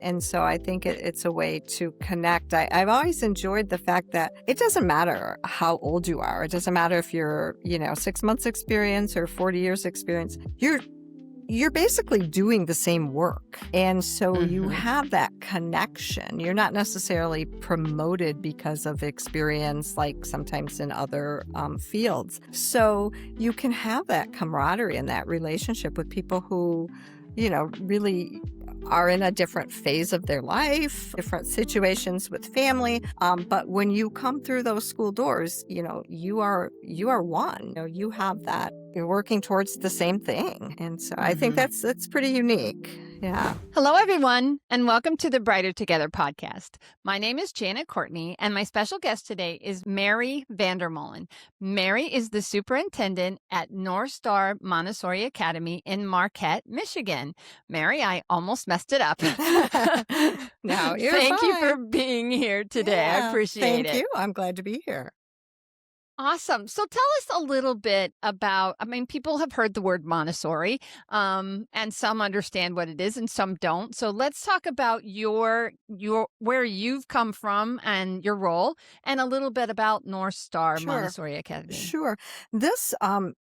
And so I think it's a way to connect. I've always enjoyed the fact that it doesn't matter how old you are. It doesn't matter if you're, 6 months experience or 40 years experience. You're basically doing the same work. And so you have that connection. You're not necessarily promoted because of experience, like sometimes in other fields. So you can have that camaraderie and that relationship with people who, really are in a different phase of their life, different situations with family. But when you come through those school doors, you are one. You have that. You're working towards the same thing. And so I think that's pretty unique. Yeah. Hello, everyone, and welcome to the Brighter Together podcast. My name is Janet Courtney, and my special guest today is Mary Vandermolen. Mary is the superintendent at North Star Montessori Academy in Marquette, Michigan. Mary, I almost messed it up. No, you're Thank you fine. for being here today. I appreciate it. Thank you. I'm glad to be here. Awesome. So tell us a little bit about, people have heard the word Montessori, and some understand what it is and some don't. So let's talk about your where you've come from and your role, and a little bit about North Star Montessori Academy. Sure. This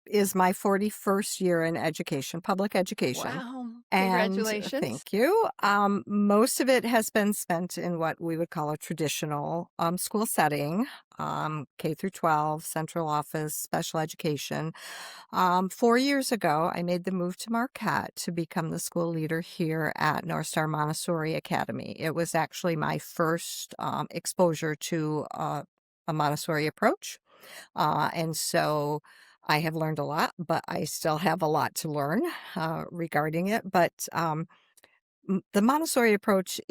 is my 41st year in education, public education. Wow. And Congratulations. thank you. Most of it has been spent in what we would call a traditional school setting, K through 12, central office, special education. 4 years ago, I made the move to Marquette to become the school leader here at North Star Montessori Academy. It was actually my first exposure to a Montessori approach. And so I have learned a lot, but I still have a lot to learn regarding it. But the Montessori approach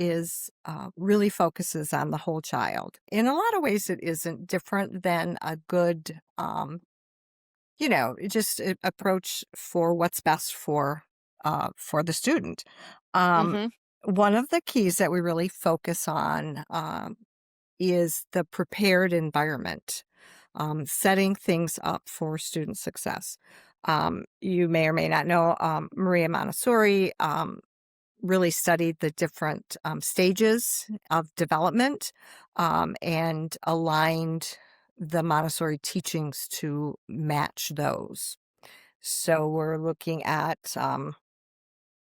really focuses on the whole child. In a lot of ways, it isn't different than a good, just approach for what's best for the student. One of the keys that we really focus on is the prepared environment. Setting things up for student success. You may or may not know, Maria Montessori really studied the different stages of development and aligned the Montessori teachings to match those. So we're looking at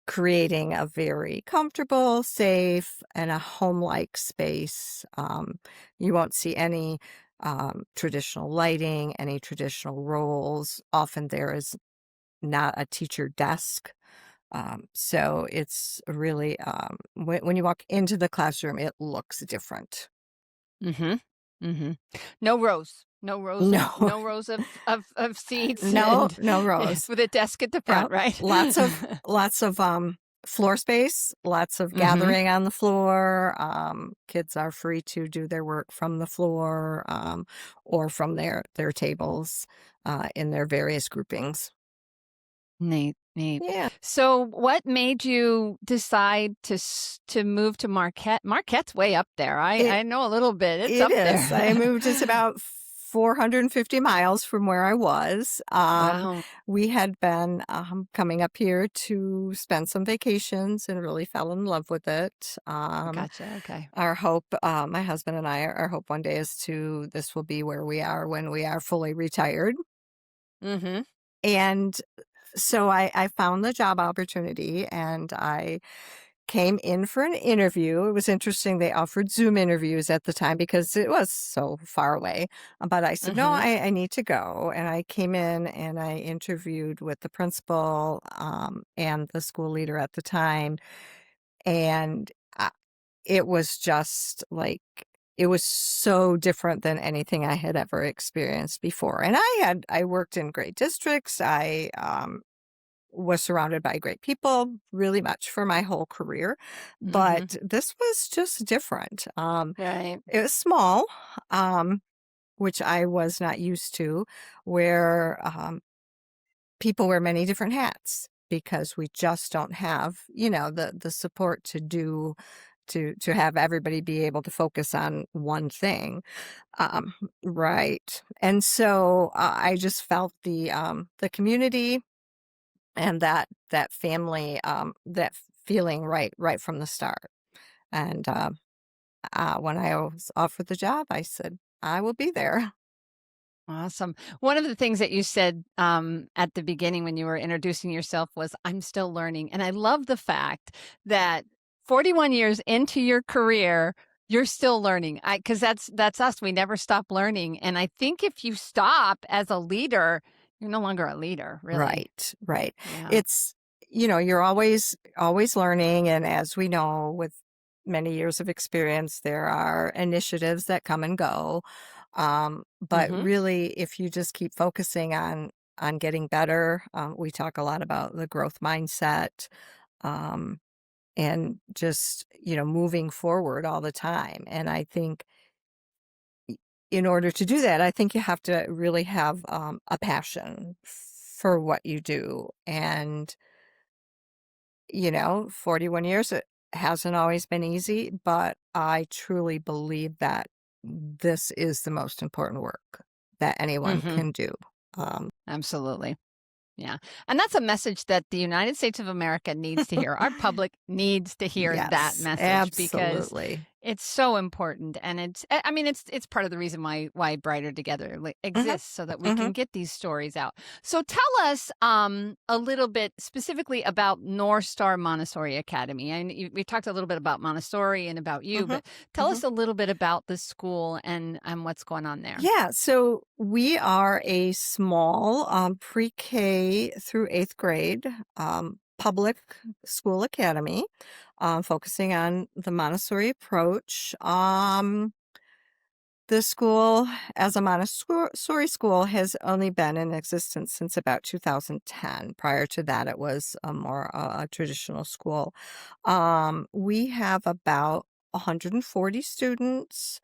creating a very comfortable, safe, and a home-like space. You won't see any traditional lighting, any traditional roles. Often there is not a teacher desk. So it's really, when you walk into the classroom, it looks different. No rows. No rows. No. No rows of seats. No rows. With a desk at the front, right? Lots of floor space, lots of gathering on the floor. Kids are free to do their work from the floor or from their tables in their various groupings. Neat. Yeah. So what made you decide to move to Marquette? Marquette's way up there. I know a little bit. It's up there. I moved. It's about 450 miles from where I was. Wow. We had been coming up here to spend some vacations and really fell in love with it. Gotcha. Okay. Our hope, my husband and I, our hope one day is this will be where we are when we are fully retired. And so I found the job opportunity and I came in for an interview. It was interesting. They offered Zoom interviews at the time because it was so far away. But I said, no, I need to go. And I came in and I interviewed with the principal and the school leader at the time. And it was just like, it was so different than anything I had ever experienced before. And I worked in great districts. I was surrounded by great people really much for my whole career. But this was just different. Right. It was small, which I was not used to, where people wear many different hats because we just don't have, the support to have everybody be able to focus on one thing. Right. And so I just felt the community and that family, that feeling right from the start. And when I was offered the job, I said, I will be there. Awesome. One of the things that you said at the beginning when you were introducing yourself was, I'm still learning. And I love the fact that 41 years into your career, you're still learning. Because that's us. We never stop learning. And I think if you stop as a leader, you're no longer a leader, really. Right, right. Yeah. It's, you're always learning. And as we know, with many years of experience, there are initiatives that come and go. But Hmm. really, if you just keep focusing on getting better, we talk a lot about the growth mindset, um, and just, moving forward all the time. And I think in order to do that, I think you have to really have a passion for what you do. And, 41 years, it hasn't always been easy, but I truly believe that this is the most important work that anyone Hmm. can do. Um, Absolutely. Yeah. And that's a message that the United States of America needs to hear. Our public needs to hear that yes, message because absolutely. it's so important. And I mean, it's part of the reason why Brighter Together Hmm. exists so that we Hmm. can get these stories out. So tell us a little bit specifically about North Star Montessori Academy. And we talked a little bit about Montessori and about you, Hmm. but tell us a little bit about the school and what's going on there. Yeah, so we are a small pre-K through eighth grade public school academy, focusing on the Montessori approach. The school, as a Montessori school, has only been in existence since about 2010. Prior to that, it was a more a traditional school. We have about 140 students.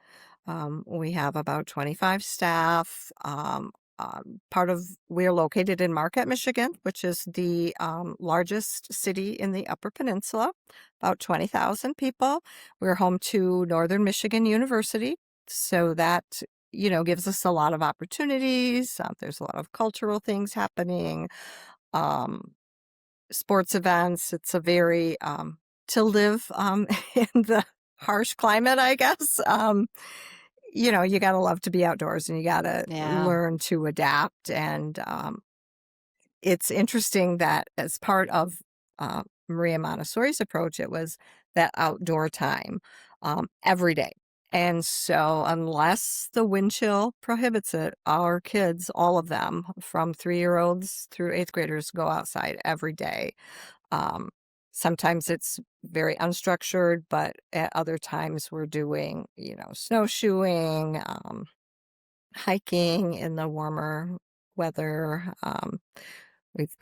We have about 25 staff. We're located in Marquette, Michigan, which is the largest city in the Upper Peninsula, about 20,000 people. We're home to Northern Michigan University, so that, gives us a lot of opportunities. There's a lot of cultural things happening, um, sports events. It's a very, to live in the harsh climate, I guess. You got to love to be outdoors and you got to Yeah. learn to adapt. And it's interesting that as part of Maria Montessori's approach, it was that outdoor time every day. And so, unless the wind chill prohibits it, our kids, all of them, from 3-year-olds through eighth graders, go outside every day. Um, Sometimes it's very unstructured, but at other times we're doing, snowshoeing, hiking in the warmer weather. We've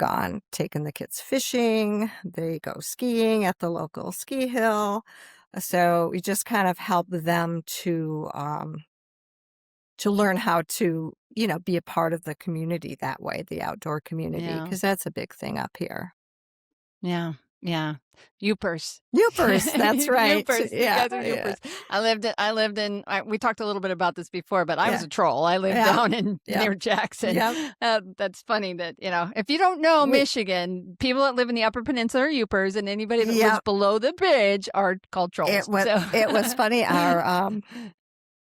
taken the kids fishing. They go skiing at the local ski hill. So we just kind of help them to learn how to, be a part of the community that way, the outdoor community, Yeah. because that's a big thing up here. Yeah, yeah. Youpers. Youpers, that's right. Youpers. You Yeah, guys are yeah, Youpers. We talked a little bit about this before, but I was yeah, a troll. I lived yeah, down in yep, near Jackson. yep. That's funny that, if you don't know We, Michigan, people that live in the Upper Peninsula are Youpers, and anybody that lives yeah, below the bridge are called trolls. So it was funny.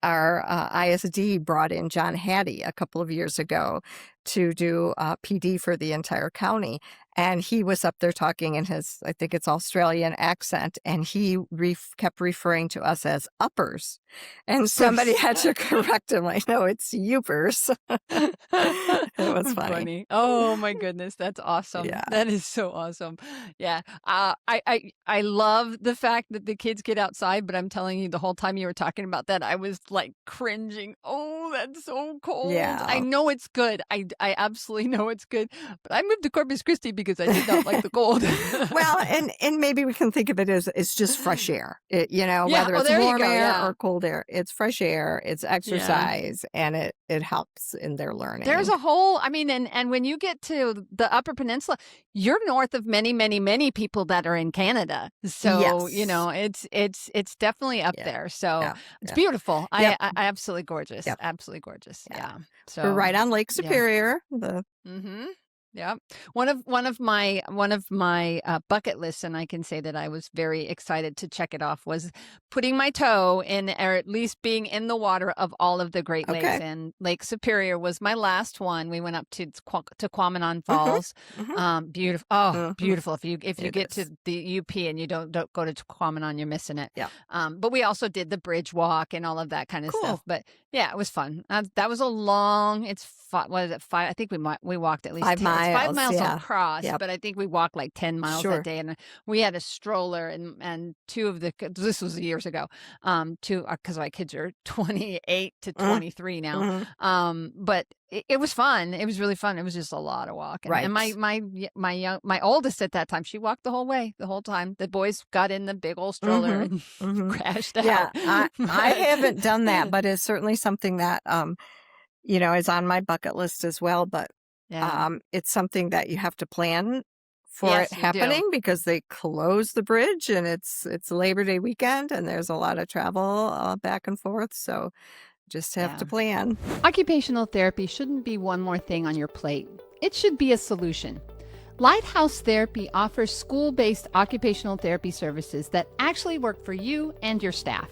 Our ISD brought in John Hattie a couple of years ago to do PD for the entire county. And he was up there talking in his, I think it's Australian accent, and he kept referring to us as uppers. And somebody had to correct him, like, no, it's youpers. It was funny. Funny. Oh my goodness, that's awesome. Yeah. That is so awesome. Yeah. I love the fact that the kids get outside, but I'm telling you, the whole time you were talking about that, I was like cringing. Oh, that's so cold. I Yeah. know it's good. I absolutely know it's good. But I moved to Corpus Christi because I did not like the cold. Well, and maybe we can think of it as it's just fresh air. Yeah. Whether Oh, it's there you warm go. air Yeah. or cold air, it's fresh air, it's Yeah. exercise, and it helps in their There's learning. a whole, I mean, and when you get to the Upper Peninsula, you're north of many, many, many people that are in Canada. So, Yes. it's definitely up Yeah. there. So Yeah. it's Yeah. beautiful. Yep. Absolutely gorgeous. Yep. Absolutely gorgeous. Yeah. Yeah. We're So right on Lake yeah. Superior. The Mm-hmm. Yeah. One of my bucket lists, and I can say that I was very excited to check it off, was putting my toe in, or at least being in the water of all of the Great Lakes. Okay. And Lake Superior was my last one. We went up to Quamanon Hmm. Falls. Hmm. Beautiful. Oh, Hmm. beautiful. If you It get to is. the UP and you don't go to Quamanon, you're missing it. Yeah. But we also did the bridge walk and all of that kind of stuff. Cool. But yeah, it was fun. That was a long. What is it? Five. I think we walked at least 5 10. It's five miles. miles Yeah. across, Yep. but I think we walked like 10 miles that Sure. day. And we had a stroller, and two of the this was years ago. Two because my kids are 28 to Mm, 23 now. hmm. But it was fun. It was really fun. It was just a lot of walking. And Right. my oldest at that time, she walked the whole way, the whole time. The boys got in the big old stroller Hmm. and Hmm. crashed Yeah. out. I But haven't done that, but it's certainly something that is on my bucket list as well. But yeah. it's something that you have to plan for it Yes, you do. happening because they close the bridge and it's Labor Day weekend and there's a lot of travel back and forth. So just have Yeah. to plan. Occupational therapy shouldn't be one more thing on your plate. It should be a solution. Lighthouse Therapy offers school based occupational therapy services that actually work for you and your staff.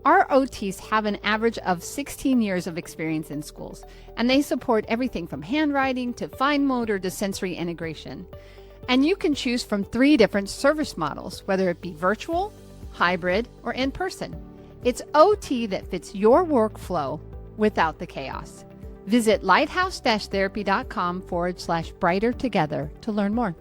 Our OTs have an average of 16 years of experience in schools, and they support everything from handwriting to fine motor to sensory integration. And you can choose from 3 different service models, whether it be virtual, hybrid, or in person. It's OT that fits your workflow without the chaos. Visit lighthouse-therapy.com/brighter together to learn more.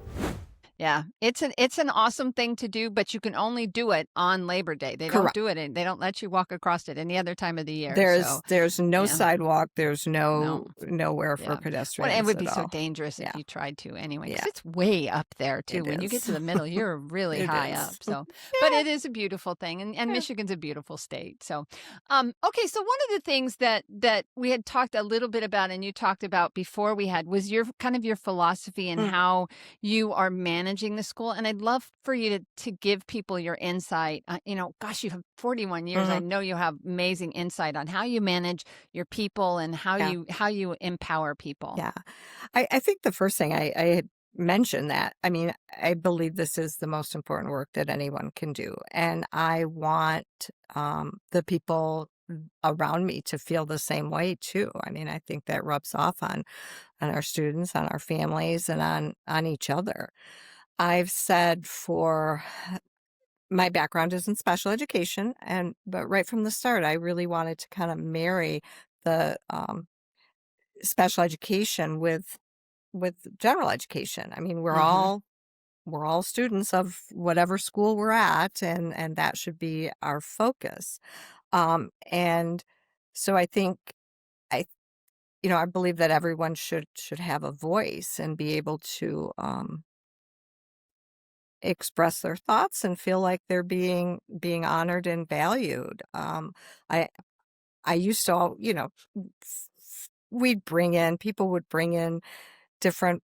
Yeah, it's an awesome thing to do, but you can only do it on Labor Day. They don't Correct. do it, and they don't let you walk across it any other time of the year. There's So, there's no yeah, sidewalk. There's no. nowhere for Yeah. Well, it pedestrians would at be so all. dangerous if Yeah. you tried to anyway, because Yeah. it's way up there too. It When you get is. to the middle, you're really It high is. up. So, but Yeah. it is a beautiful thing, and Yeah. Michigan's a beautiful state. So, okay. So one of the things that we had talked a little bit about, and you talked about before we had, was your kind of your philosophy and Mm, how you are managing the school. And I'd love for you to give people your insight. Gosh, you have 41 years. I mhm. know you have amazing insight on how you manage your people and how Yeah. you empower people. Yeah. I think the first thing I had mentioned that, I mean, I believe this is the most important work that anyone can do. And I want the people around me to feel the same way too. I mean, I think that rubs off on our students, on our families, and on each other. I've said for my background is in special education, but right from the start, I really wanted to kind of marry the special education with general education. I mean, Mhm. we're all students of whatever school we're at, and that should be our focus. And so I think I I believe that everyone should have a voice and be able to express their thoughts and feel like they're being honored and valued. I I used to we'd bring in people would bring in different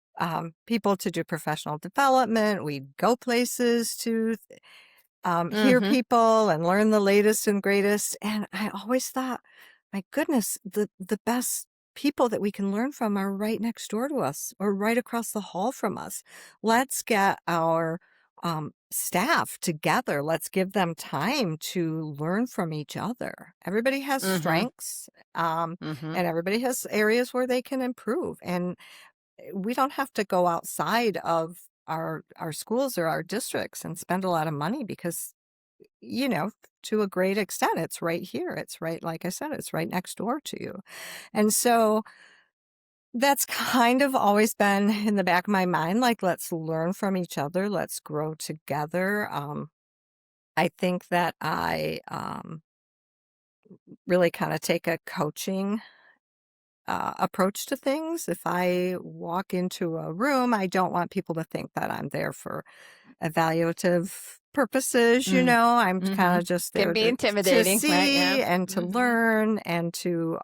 people to do professional development. We'd go places to hear Mhm. people and learn the latest and greatest. And I always thought, my goodness, the best people that we can learn from are right next door to us or right across the hall from us. Let's get our staff together. Let's give them time to learn from each other. Everybody has Mhm. strengths, Mhm. and everybody has areas where they can improve. And we don't have to go outside of our schools or our districts and spend a lot of money because you know to a great extent it's right here, it's right, like I said, it's right next door to you. And so that's kind of always been in the back of my mind, like, let's learn from each other, let's grow together. I think that I really kind of take a coaching approach to things. If I walk into a room, I don't want people to think that I'm there for evaluative purposes. Mm. I'm kind Mhm. of just Can there be to intimidating, right? Yeah. see and to Mhm. learn and to,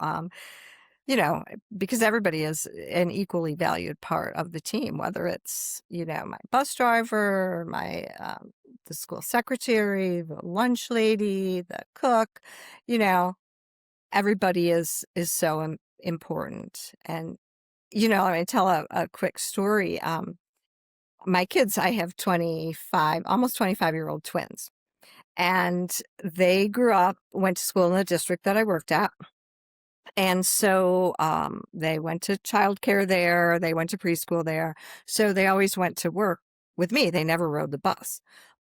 you know, because everybody is an equally valued part of the team, whether it's, my bus driver, the school secretary, the lunch lady, the cook, you know, everybody is so important. And Let me tell a quick story. My kids, I have 25, almost 25-year-old twins, and they grew up, went to school in the district that I worked at. And so they went to childcare there, they went to preschool there. So they always went to work with me. They never rode the bus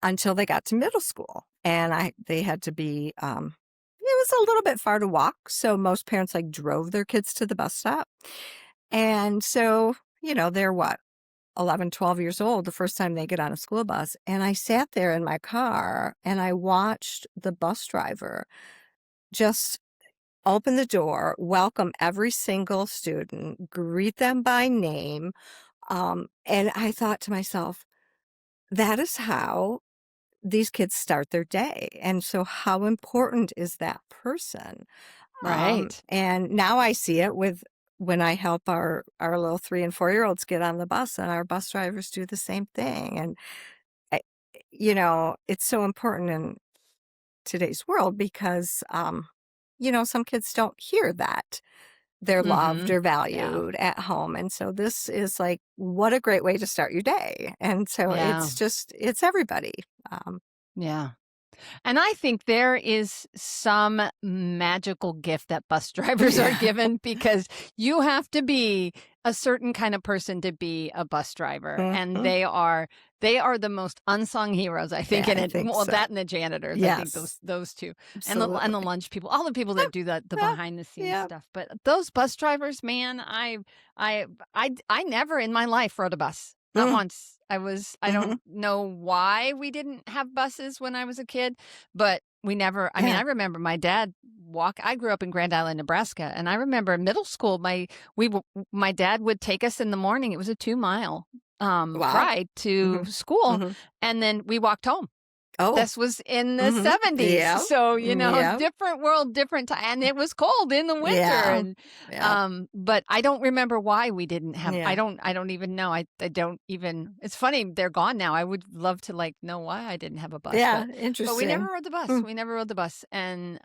until they got to middle school. And they had to be, it was a little bit far to walk. So most parents like drove their kids to the bus stop. And so, they're what, 11, 12 years old the first time they get on a school bus. And I sat there in my car and I watched the bus driver just open the door, welcome every single student, greet them by name. And I thought to myself, that is how these kids start their day. And so how important is that person? Right. And now I see it with when I help our little 3 and 4-year-olds get on the bus, and our bus drivers do the same thing. And, I- it's so important in today's world because, some kids don't hear that they're loved Mm-hmm. or Yeah. valued at home. And so this is like, what a great way to start your day. And so Yeah. it's everybody. Um, Yeah. And I think there is some magical gift that bus drivers are yeah. given because you have to be a certain kind of person to be a bus driver. And Mhm. they are the most unsung heroes, I think, Yeah, in I it. think Well, so. that and the janitors, I think Yes, those two. And the absolutely. lunch people, all the people that do the Yeah, behind the scenes yeah. stuff. But those bus drivers, man, I never in my life rode a bus. Not Mm, once. I don't mhm. know why we didn't have buses when I was a kid, but we never, I mean, Yeah. I remember my dad I grew up in Grand Island, Nebraska, and I remember in middle school, my dad would take us in the morning. It was a 2-mile Wow. ride to Mhm. school, Mhm. and then we walked home. Oh. This was in the Mhm. 70s. Yeah. So, Yeah. different world, different time. And it was cold in the winter. Yeah. And Yeah. but I don't remember why we didn't have Yeah. I don't even know. I don't even it's funny, they're gone now. I would love to know why I didn't have a bus, Yeah. but we never Interesting. rode the bus. Hmm. We never rode the bus. And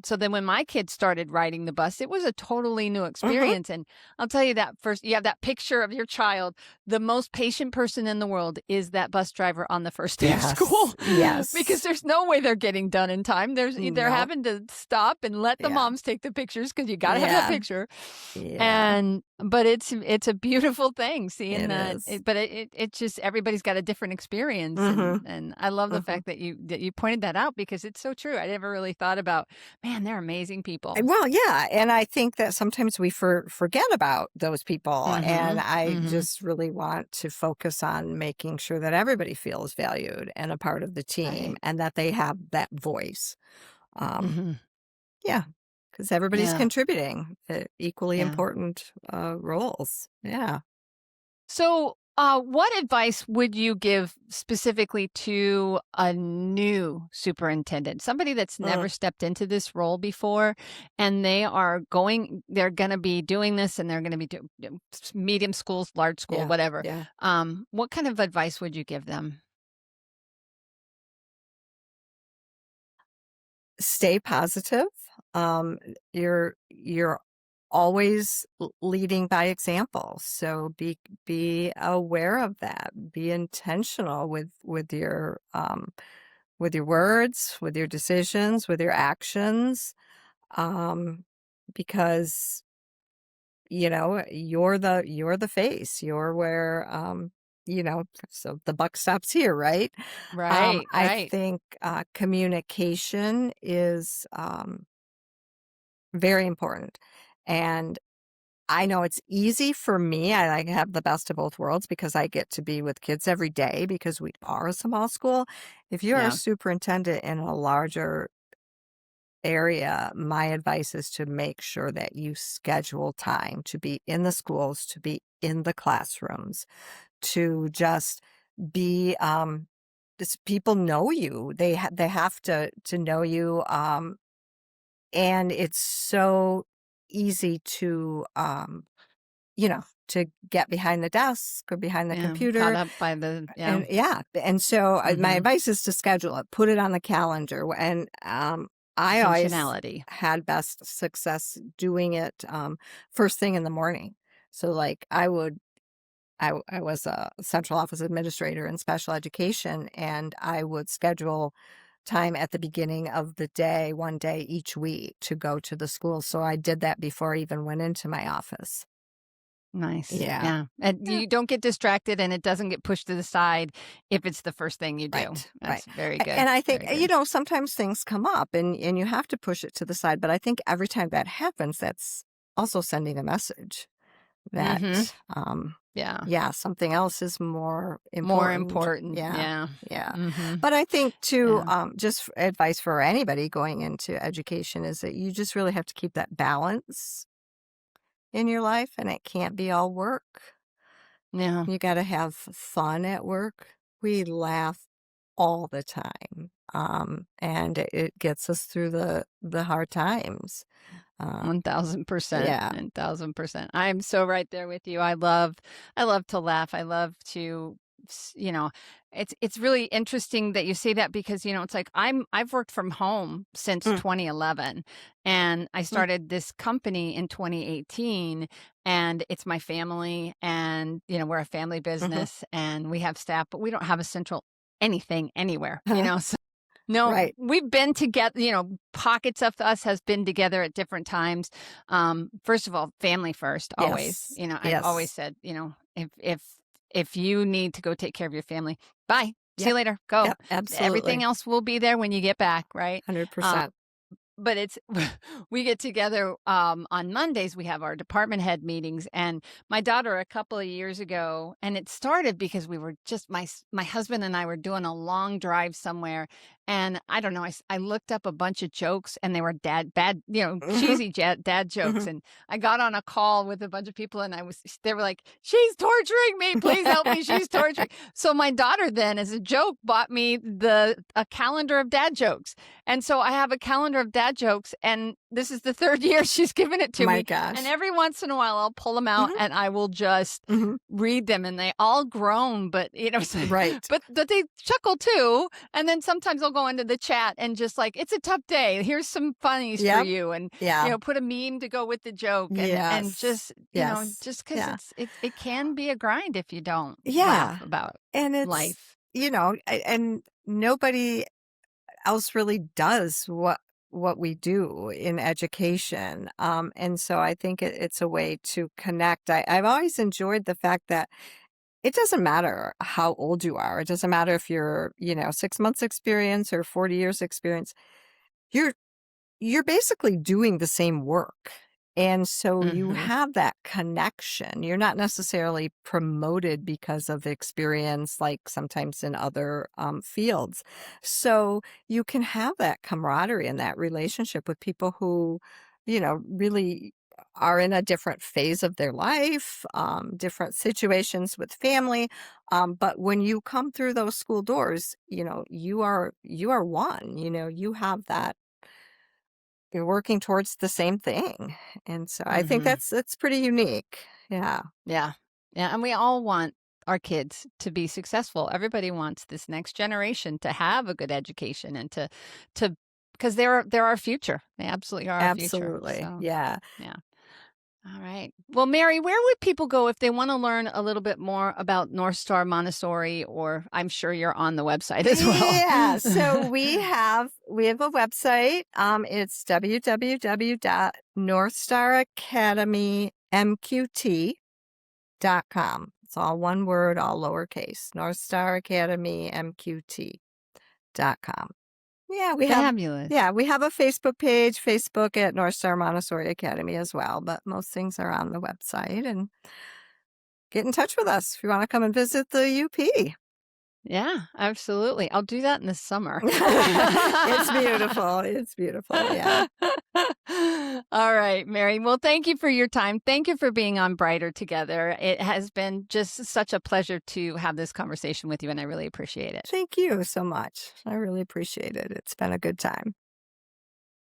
so then when my kids started riding the bus, it was a totally new Mhm. experience. And I'll tell you that first you have that picture of your child, the most patient person in the world is that bus driver on the first day of school Yes. because Yes. there's no way they're getting done in time. They're No. having to stop and let the Yeah. moms take the pictures because you got to have that Yeah. picture. Yeah. And but it's a beautiful thing seeing It that. is. But it just everybody's got a different experience, Mhm. and I love the Mhm. fact that you pointed that out because it's so true. I never really thought about, man, they're amazing people. Well, yeah, and I think that sometimes we forget about those people, and Mm-hmm. I Mm-hmm. just really want to focus on making sure that everybody feels valued and a part of the team, Right. and that they have that voice. Um, Mm-hmm. yeah, because everybody's Yeah. contributing equally Yeah. important roles. Yeah. So, what advice would you give specifically to a new superintendent, somebody that's Mm, never stepped into this role before, and they're going to be doing this, and they're going to be doing medium schools, large school, yeah. whatever. Yeah. What kind of advice would you give them? Stay positive. Um, you're always leading by example. So be aware of that. Be intentional with your words, with your decisions, with your actions. Um, because you're the face. You're where so the buck stops here, right? Right, I right. think communication is very important. And I know it's easy for me. I like have the best of both worlds because I get to be with kids every day because we are a small school. If you are a Yeah, superintendent in a larger area, my advice is to make sure that you schedule time to be in the schools, to be in the classrooms, to just be this people know you. They have to know you. And it's so easy to get behind the desk or behind the yeah. Caught computer. up by the And yeah, and so my mm-hmm. advice is to schedule it, put it on the calendar. And I always Intentionality. had best success doing it first thing in the morning. So like I was a central office administrator in special education, and I would schedule time at the beginning of the day, one day each week, to go to the school. So I did that before I even went into my office. Nice. Yeah. Yeah. And Yeah. you don't get distracted and it doesn't get pushed to the side if it's the first thing you do. Right. Right. That's very good. And I think, Very good. sometimes things come up and you have to push it to the side. But I think every time that happens, that's also sending a message Mhm. that, Yeah. yeah, something else is more More important. important. Yeah. Yeah. Yeah. Mhm. But I think too, Yeah. advice for anybody going into education is that you just really have to keep that balance in your life, and it can't be all work. Yeah. You got to have fun at work. We laugh all the time, and it gets us through the hard times. Uh, 1000%. yeah. 1000%. I'm so right there with you. I love to laugh. I love to you know, it's really interesting that you say that because it's like I've worked from home since Mm, 2011 and I mm, started this company in 2018 and it's my family and we're a family mhm. business and we have staff but we don't have a central anything anywhere. No, Right. we've been together, pockets of us has been together at different times. First of all, family first, always. Yes. I've always Yes. said, if you need to go take care of your family, bye. See you Yep. later. Go. Yep. Everything Absolutely. else will be there when you get back, right? Um, 100%. but it's we get together on Mondays. We have our department head meetings, and my daughter a couple of years ago, and it started because we were just my husband and I were doing a long drive somewhere, and I don't know. I looked up a bunch of jokes, and they were bad, Mhm, cheesy dad jokes, mhm. and I got on a call with a bunch of people, and they were like, "She's torturing me! Please help me! She's torturing." So my daughter then, as a joke, bought me a calendar of dad jokes. And so I have a calendar of dad jokes, and this is the third year she's given it to My me. And gosh. every once in a while, I'll pull them out Mhm, and I will just mhm. read them. And they all groan, but Right. but they chuckle too. And then sometimes I'll go into the chat and just like, it's a tough day. Here's some funnies for Yep. you, and Yeah. put a meme to go with the joke, and Yes. just Yes. just because Yeah. it can be a grind if you don't laugh Yeah. about And it's, life. and nobody else really does what we do in education. And so I think it's a way to connect. I've always enjoyed the fact that it doesn't matter how old you are. It doesn't matter if you're, 6 months experience or 40 years experience. You're you're basically doing the same work. And so you Hmm. have that connection. You're not necessarily promoted because of experience, like sometimes in other fields. So you can have that camaraderie and that relationship with people who, really are in a different phase of their life, different situations with family. But when you come through those school doors, you are one. You have that, you're working towards the same thing, and so I think Hmm. that's pretty unique. Yeah. Yeah. Yeah. And we all want our kids to be successful. Everybody wants this next generation to have a good education and to because they're our future. They absolutely are our future. Absolutely. So Yeah. yeah. All right. Well, Mary, where would people go if they want to learn a little bit more about North Star Montessori? Or I'm sure you're on the website as well. Yeah, so we have a website, it's www.northstaracademymqt.com. It's all one word, all lowercase, northstaracademymqt.com. Yeah, we have Fabulous. yeah, we have a Facebook page, Facebook at North Star Montessori Academy as well, but most things are on the website, and get in touch with us if you wanna come and visit the UP. Yeah, absolutely. I'll do that in the summer. It's beautiful, it's beautiful, yeah. All right, Mary. Well, thank you for your time. Thank you for being on Brighter Together. It has been just such a pleasure to have this conversation with you, and I really appreciate it. Thank you so much. I really appreciate it. It's been a good time.